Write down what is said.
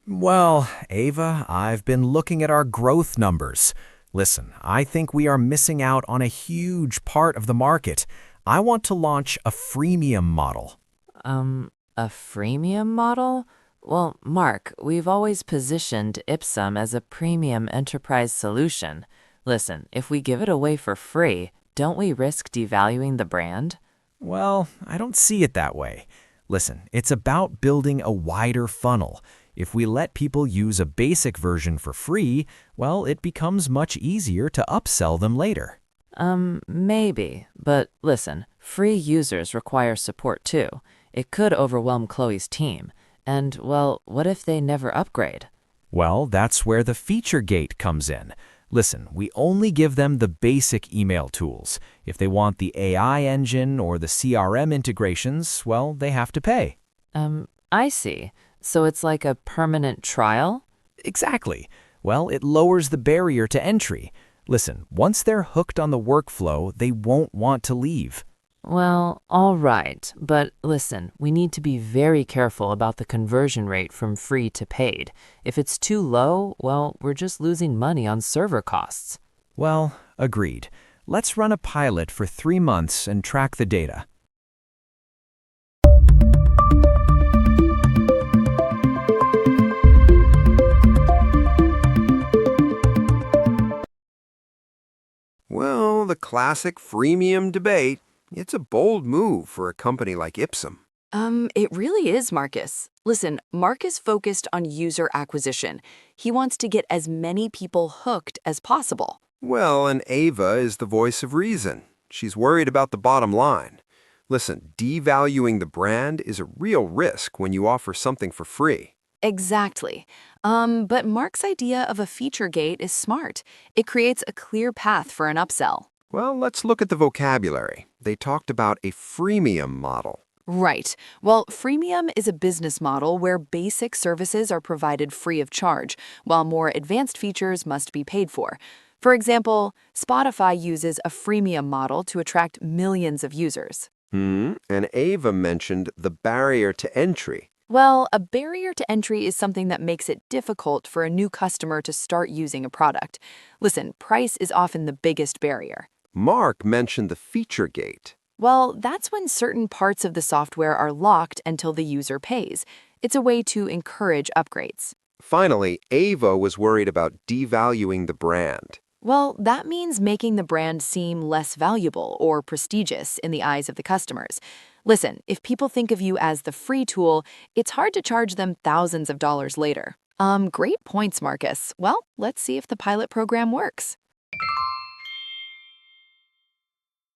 Well, Ava, I've been looking at our growth numbers. Listen, I think we are missing out on a huge part of the market. I want to launch a freemium model. A freemium model? Well, Mark, we've always positioned Ipsum as a premium enterprise solution. Listen, if we give it away for free, don't we risk devaluing the brand? Well, I don't see it that way. Listen, it's about building a wider funnel. If we let people use a basic version for free, well, it becomes much easier to upsell them later. Maybe. But listen, free users require support too. It could overwhelm Chloe's team. And, well, what if they never upgrade? Well, that's where the feature gate comes in. Listen, we only give them the basic email tools. If they want the AI engine or the CRM integrations, well, they have to pay. I see. So it's like a permanent trial? Exactly. Well, it lowers the barrier to entry. Listen, once they're hooked on the workflow, they won't want to leave. Well, all right. But listen, we need to be very careful about the conversion rate from free to paid. If it's too low, well, we're just losing money on server costs. Well, agreed. Let's run a pilot for 3 months and track the data. Well, the classic freemium debate. It's a bold move for a company like Ipsum. It really is, Marcus. Listen, Mark is focused on user acquisition. He wants to get as many people hooked as possible. Well, and Ava is the voice of reason. She's worried about the bottom line. Listen, devaluing the brand is a real risk when you offer something for free. Exactly. But Mark's idea of a feature gate is smart. It creates a clear path for an upsell. Well, let's look at the vocabulary. They talked about a freemium model. Right. Well, freemium is a business model where basic services are provided free of charge, while more advanced features must be paid for. For example, Spotify uses a freemium model to attract millions of users. And Ava mentioned the barrier to entry. Well, a barrier to entry is something that makes it difficult for a new customer to start using a product. Listen, price is often the biggest barrier. Mark mentioned the feature gate. Well, that's when certain parts of the software are locked until the user pays. It's a way to encourage upgrades. Finally, Ava was worried about devaluing the brand. Well, that means making the brand seem less valuable or prestigious in the eyes of the customers. Listen, if people think of you as the free tool, it's hard to charge them thousands of dollars later. Great points, Marcus. Well, let's see if the pilot program works.